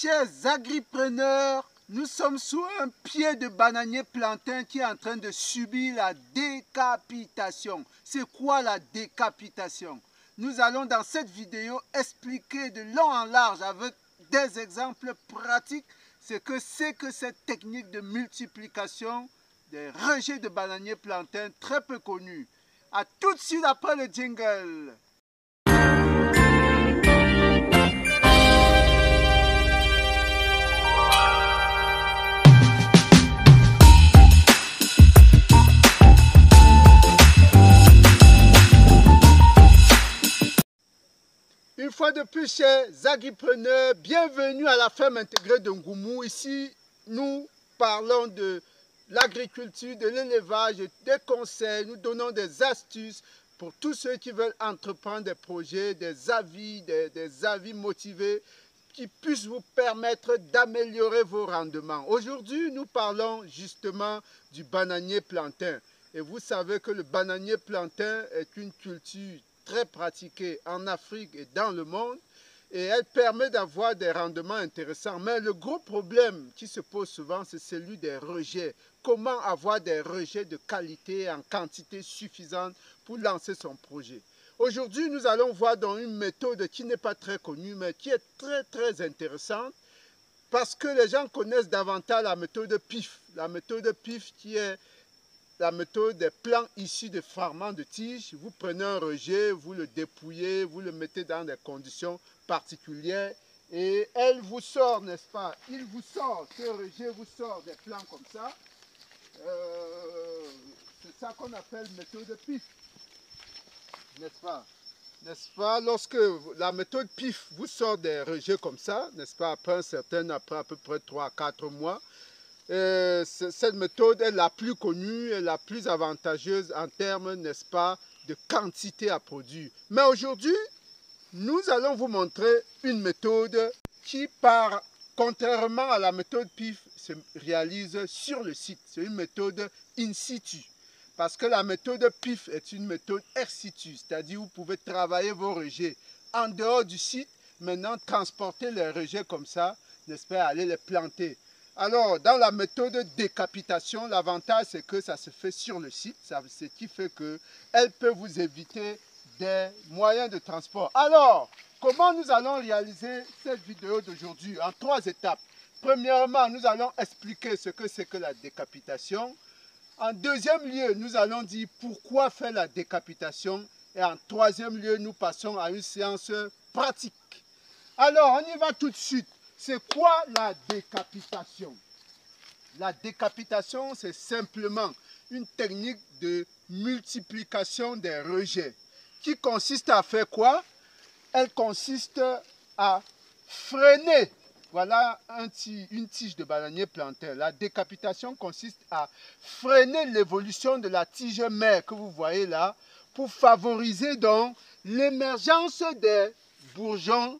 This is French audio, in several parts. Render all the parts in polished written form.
Chers agripreneurs, nous sommes sous un pied de bananier plantain qui est en train de subir la décapitation. C'est quoi la décapitation? Nous allons dans cette vidéo expliquer de long en large avec des exemples pratiques ce que c'est que cette technique de multiplication des rejets de bananier plantain très peu connue. A tout de suite après le jingle. Une fois de plus, chers agripreneurs, bienvenue à la ferme intégrée de Ngoumou. Ici, nous parlons de l'agriculture, de l'élevage, des conseils. Nous donnons des astuces pour tous ceux qui veulent entreprendre des projets, des avis motivés qui puissent vous permettre d'améliorer vos rendements. Aujourd'hui, nous parlons justement du bananier plantain. Et vous savez que le bananier plantain est une culture très pratiquée en Afrique et dans le monde, et elle permet d'avoir des rendements intéressants. Mais le gros problème qui se pose souvent, c'est celui des rejets. Comment avoir des rejets de qualité en quantité suffisante pour lancer son projet? Aujourd'hui, nous allons voir dans une méthode qui n'est pas très connue, mais qui est très intéressante, parce que les gens connaissent davantage la méthode PIF. La méthode PIF qui est la méthode des plants issus de fragments de tiges. Vous prenez un rejet, vous le dépouillez, vous le mettez dans des conditions particulières et elle vous sort, n'est-ce pas? Il vous sort, ce rejet vous sort des plants comme ça. C'est ça qu'on appelle méthode PIF, n'est-ce pas? N'est-ce pas? Lorsque la méthode PIF vous sort des rejets comme ça, n'est-ce pas? Après à peu près 3 à 4 mois, cette méthode est la plus connue et la plus avantageuse en termes, n'est-ce pas, de quantité à produire. Mais aujourd'hui, nous allons vous montrer une méthode qui, contrairement à la méthode PIF, se réalise sur le site. C'est une méthode in situ. Parce que la méthode PIF est une méthode ex situ, c'est-à-dire vous pouvez travailler vos rejets en dehors du site, maintenant transporter les rejets comme ça, n'est-ce pas, aller les planter. Alors, dans la méthode décapitation, l'avantage, c'est que ça se fait sur le site, ce qui fait qu'elle peut vous éviter des moyens de transport. Alors, comment nous allons réaliser cette vidéo d'aujourd'hui? En 3 étapes. Premièrement, nous allons expliquer ce que c'est que la décapitation. En deuxième lieu, nous allons dire pourquoi faire la décapitation. Et en troisième lieu, nous passons à une séance pratique. Alors, on y va tout de suite. C'est quoi la décapitation? La décapitation, c'est simplement une technique de multiplication des rejets qui consiste à faire quoi? Elle consiste à freiner, voilà une tige de bananier plantain. La décapitation consiste à freiner l'évolution de la tige mère que vous voyez là pour favoriser donc l'émergence des bourgeons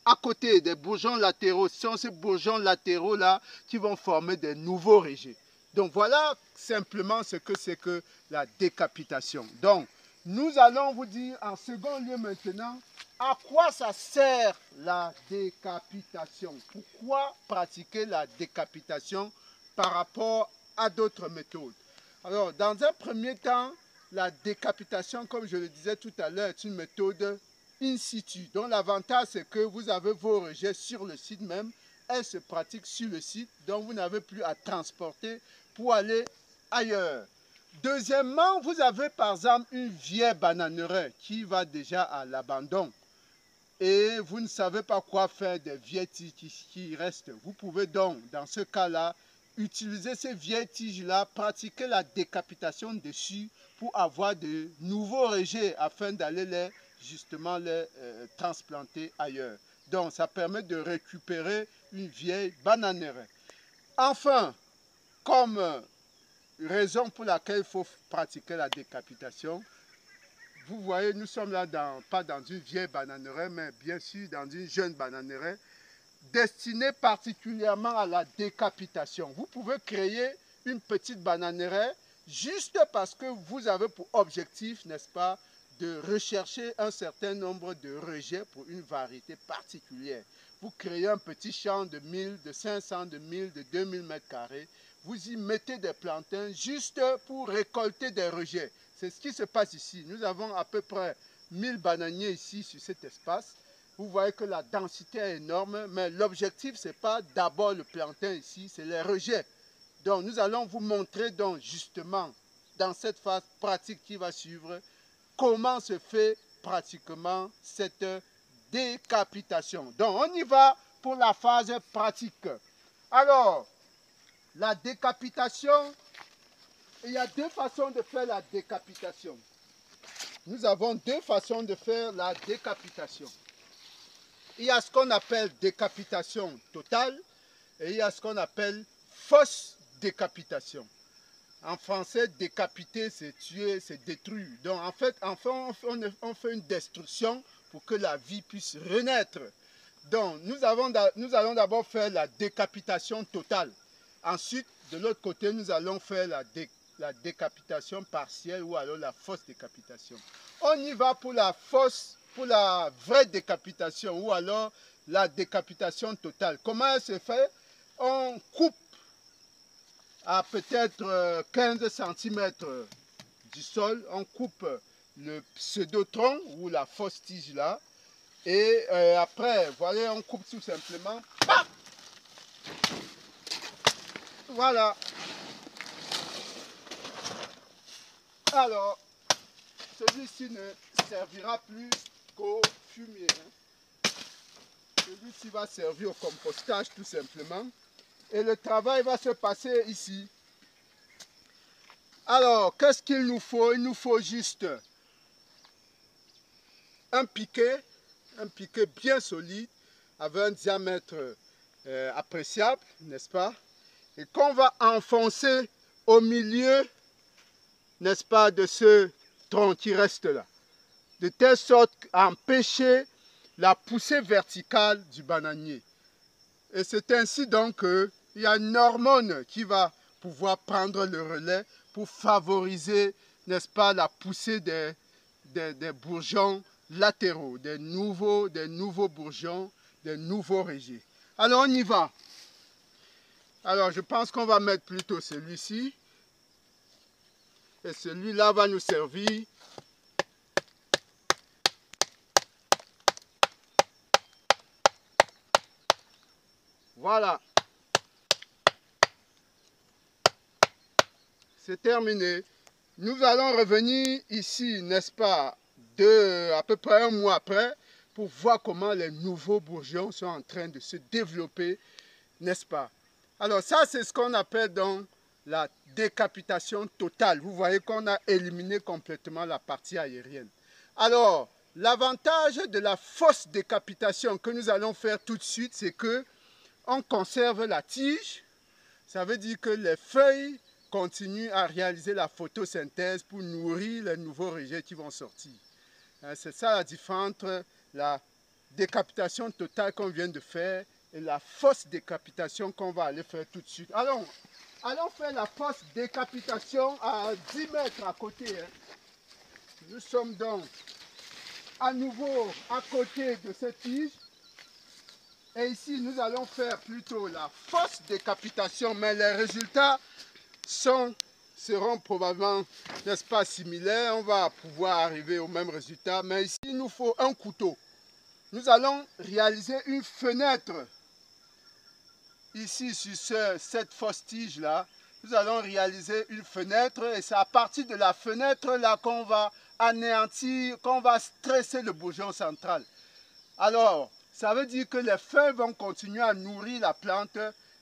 à côté, des bourgeons latéraux. Ce sont ces bourgeons latéraux-là qui vont former des nouveaux rejets. Donc voilà simplement ce que c'est que la décapitation. Donc nous allons vous dire en second lieu maintenant à quoi ça sert la décapitation. Pourquoi pratiquer la décapitation par rapport à d'autres méthodes? Alors dans un premier temps, la décapitation, comme je le disais tout à l'heure, est une méthode in situ. Donc l'avantage, c'est que vous avez vos rejets sur le site même. Elle se pratique sur le site, donc vous n'avez plus à transporter pour aller ailleurs. Deuxièmement, vous avez par exemple une vieille bananeraie qui va déjà à l'abandon et vous ne savez pas quoi faire des vieilles tiges qui restent. Vous pouvez donc, dans ce cas-là, utiliser ces vieilles tiges-là, pratiquer la décapitation dessus pour avoir de nouveaux rejets afin d'aller justement les transplanter ailleurs. Donc ça permet de récupérer une vieille bananeraie. Enfin, comme raison pour laquelle il faut pratiquer la décapitation, vous voyez, nous sommes là pas dans une vieille bananeraie, mais bien sûr dans une jeune bananeraie destinée particulièrement à la décapitation. Vous pouvez créer une petite bananeraie juste parce que vous avez pour objectif, n'est-ce pas, de rechercher un certain nombre de rejets pour une variété particulière. Vous créez un petit champ de 1000, de 500, de 1000, de 2000 mètres carrés. Vous y mettez des plantains juste pour récolter des rejets. C'est ce qui se passe ici. Nous avons à peu près 1000 bananiers ici sur cet espace. Vous voyez que la densité est énorme, mais l'objectif, ce n'est pas d'abord le plantain ici, c'est les rejets. Donc, nous allons vous montrer donc justement, dans cette phase pratique qui va suivre, comment se fait pratiquement cette décapitation. Donc, on y va pour la phase pratique. Alors, la décapitation, il y a deux façons de faire la décapitation. Nous avons deux façons de faire la décapitation. Il y a ce qu'on appelle décapitation totale et il y a ce qu'on appelle fausse décapitation. En français, décapiter, c'est tuer, c'est détruire. Donc, en fait, on fait une destruction pour que la vie puisse renaître. Donc, nous allons d'abord faire la décapitation totale. Ensuite, de l'autre côté, nous allons faire la décapitation partielle ou alors la fausse décapitation. On y va pour la vraie décapitation ou alors la décapitation totale. Comment elle se fait? On coupe à peut-être 15 cm du sol, on coupe le pseudo-tronc ou la fausse tige là. Et après, voilà, on coupe tout simplement. Bam! Voilà. Alors, celui-ci ne servira plus qu'au fumier. Celui-ci va servir au compostage tout simplement. Et le travail va se passer ici. Alors, qu'est-ce qu'il nous faut? Il nous faut juste un piquet bien solide, avec un diamètre appréciable, n'est-ce pas? Et qu'on va enfoncer au milieu, n'est-ce pas, de ce tronc qui reste là. De telle sorte à empêcher la poussée verticale du bananier. Et c'est ainsi donc qu'il y a une hormone qui va pouvoir prendre le relais pour favoriser, n'est-ce pas, la poussée des bourgeons latéraux, des nouveaux bourgeons, des nouveaux rejets. Alors on y va. Alors je pense qu'on va mettre plutôt celui-ci. Et celui-là va nous servir. Voilà. C'est terminé. Nous allons revenir ici, n'est-ce pas, à peu près un mois après, pour voir comment les nouveaux bourgeons sont en train de se développer, n'est-ce pas? Alors ça, c'est ce qu'on appelle donc la décapitation totale. Vous voyez qu'on a éliminé complètement la partie aérienne. Alors, l'avantage de la fausse décapitation que nous allons faire tout de suite, c'est que on conserve la tige. Ça veut dire que les feuilles continuent à réaliser la photosynthèse pour nourrir les nouveaux rejets qui vont sortir. C'est ça la différence entre la décapitation totale qu'on vient de faire et la fausse décapitation qu'on va aller faire tout de suite. Allons faire la fausse décapitation à 10 mètres à côté. Nous sommes donc à nouveau à côté de cette tige. Et ici, nous allons faire plutôt la fausse décapitation, mais les résultats seront probablement, n'est-ce pas, similaires. On va pouvoir arriver au même résultat, mais ici, il nous faut un couteau. Nous allons réaliser une fenêtre. Ici, sur cette fausse tige-là, nous allons réaliser une fenêtre et c'est à partir de la fenêtre-là qu'on va anéantir, qu'on va stresser le bourgeon central. Alors, ça veut dire que les feuilles vont continuer à nourrir la plante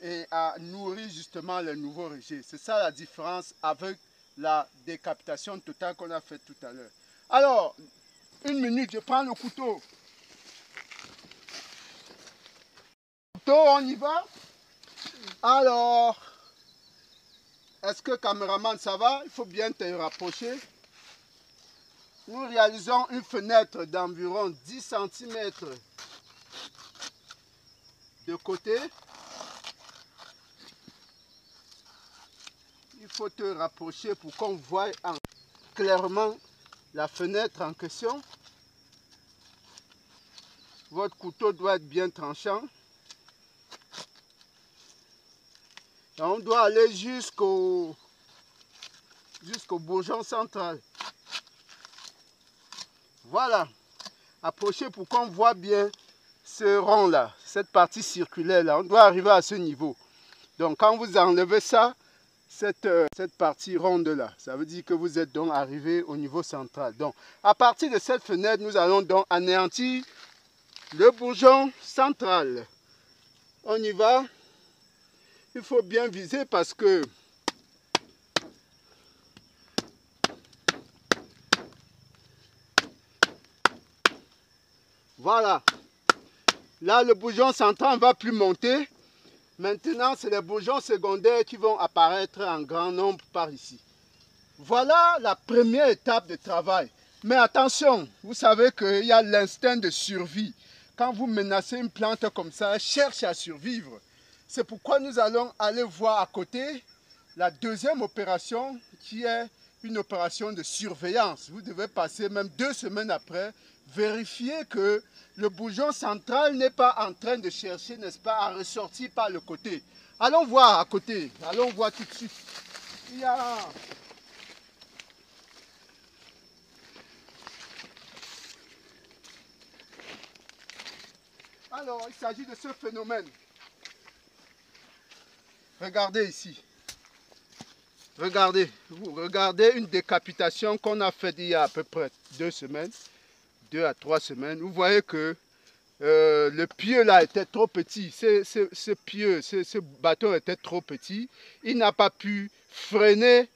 et à nourrir justement les nouveaux rejets. C'est ça la différence avec la décapitation totale qu'on a faite tout à l'heure. Alors, une minute, je prends le couteau. On y va? Alors, est-ce que caméraman ça va? Il faut bien te rapprocher. Nous réalisons une fenêtre d'environ 10 cm de côté. Il faut te rapprocher pour qu'on voie clairement la fenêtre en question. Votre couteau doit être bien tranchant. Et on doit aller jusqu'au bourgeon central. Voilà. Approchez pour qu'on voit bien ce rond là, cette partie circulaire là. On doit arriver à ce niveau. Donc quand vous enlevez ça, cette partie ronde là, ça veut dire que vous êtes donc arrivé au niveau central. Donc à partir de cette fenêtre, nous allons donc anéantir le bourgeon central. On y va. Il faut bien viser parce que voilà. Là, le bourgeon central ne va plus monter. Maintenant, c'est les bourgeons secondaires qui vont apparaître en grand nombre par ici. Voilà la première étape de travail. Mais attention, vous savez qu'il y a l'instinct de survie. Quand vous menacez une plante comme ça, elle cherche à survivre. C'est pourquoi nous allons aller voir à côté la deuxième opération qui est une opération de surveillance. Vous devez passer même 2 semaines après, vérifier que le bourgeon central n'est pas en train de chercher, n'est-ce pas, à ressortir par le côté. Allons voir à côté, allons voir tout de suite. Il y a... Alors, il s'agit de ce phénomène. Regardez ici. Regardez, vous regardez une décapitation qu'on a faite il y a à peu près 2 semaines, 2 à 3 semaines. Vous voyez que le pieu là était trop petit, ce bâton était trop petit. Il n'a pas pu freiner,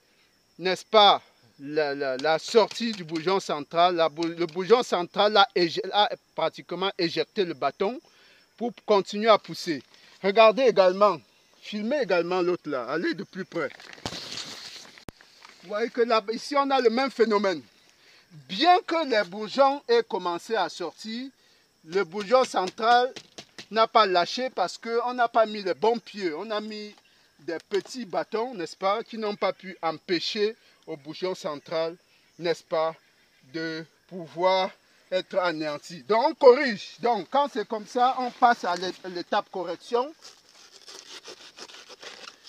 n'est-ce pas, la sortie du bourgeon central. Le bourgeon central a pratiquement éjecté le bâton pour continuer à pousser. Regardez également, filmez également l'autre là, allez de plus près. Vous voyez que là, ici on a le même phénomène. Bien que les bourgeons aient commencé à sortir, le bourgeon central n'a pas lâché parce qu'on n'a pas mis les bons pieds. On a mis des petits bâtons, n'est-ce pas, qui n'ont pas pu empêcher au bourgeon central, n'est-ce pas, de pouvoir être anéanti. Donc on corrige. Donc quand c'est comme ça, on passe à l'étape correction.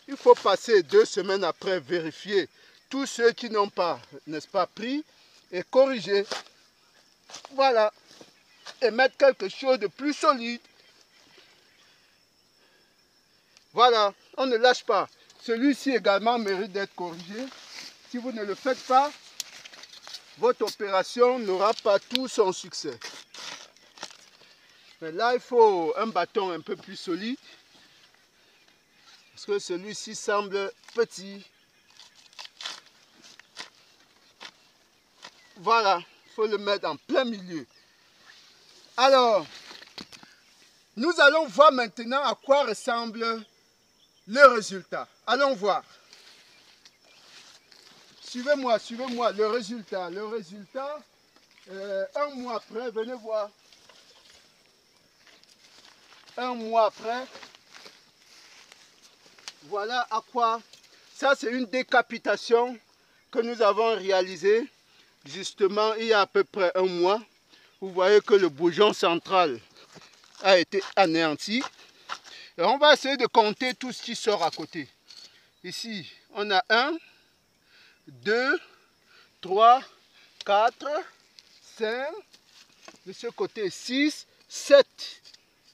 Il faut passer 2 semaines après, vérifier tous ceux qui n'ont pas, n'est-ce pas, pris et corriger. Voilà. Et mettre quelque chose de plus solide. Voilà, on ne lâche pas. Celui-ci également mérite d'être corrigé. Si vous ne le faites pas, votre opération n'aura pas tout son succès. Mais là, il faut un bâton un peu plus solide. Parce que celui-ci semble petit. Voilà, il faut le mettre en plein milieu. Alors, nous allons voir maintenant à quoi ressemble le résultat. Allons voir. Suivez-moi, suivez-moi. Le résultat, un mois après, venez voir. Un mois après, voilà à quoi. Ça, c'est une décapitation que nous avons réalisée justement il y a à peu près un mois. Vous voyez que le bourgeon central a été anéanti. Et on va essayer de compter tout ce qui sort à côté. Ici, on a 1, 2, 3, 4, 5, de ce côté 6, 7.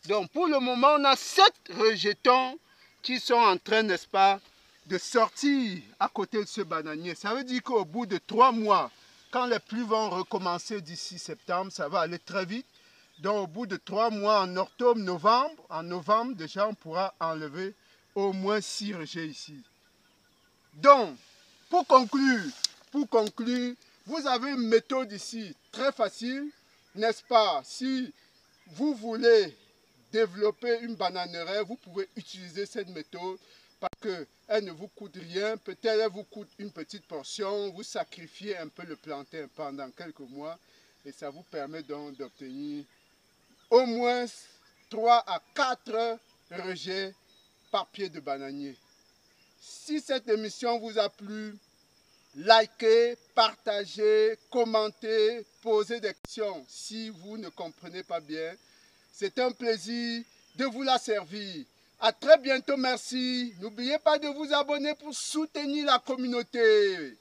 Donc pour le moment, on a 7 rejetons qui sont en train, n'est-ce pas, de sortir à côté de ce bananier. Ça veut dire qu'au bout de 3 mois, quand les pluies vont recommencer d'ici septembre, ça va aller très vite. Donc au bout de 3 mois, en octobre, novembre, en novembre déjà, on pourra enlever au moins 6 rejets ici. Donc, pour conclure, vous avez une méthode ici très facile, n'est-ce pas? Si vous voulez développer une bananeraie, vous pouvez utiliser cette méthode parce qu'elle ne vous coûte rien. Peut-être elle vous coûte une petite portion, vous sacrifiez un peu le plantain pendant quelques mois et ça vous permet donc d'obtenir au moins 3 à 4 rejets par pied de bananier. Si cette émission vous a plu, likez, partagez, commentez, posez des questions si vous ne comprenez pas bien. C'est un plaisir de vous la servir. À très bientôt, merci. N'oubliez pas de vous abonner pour soutenir la communauté.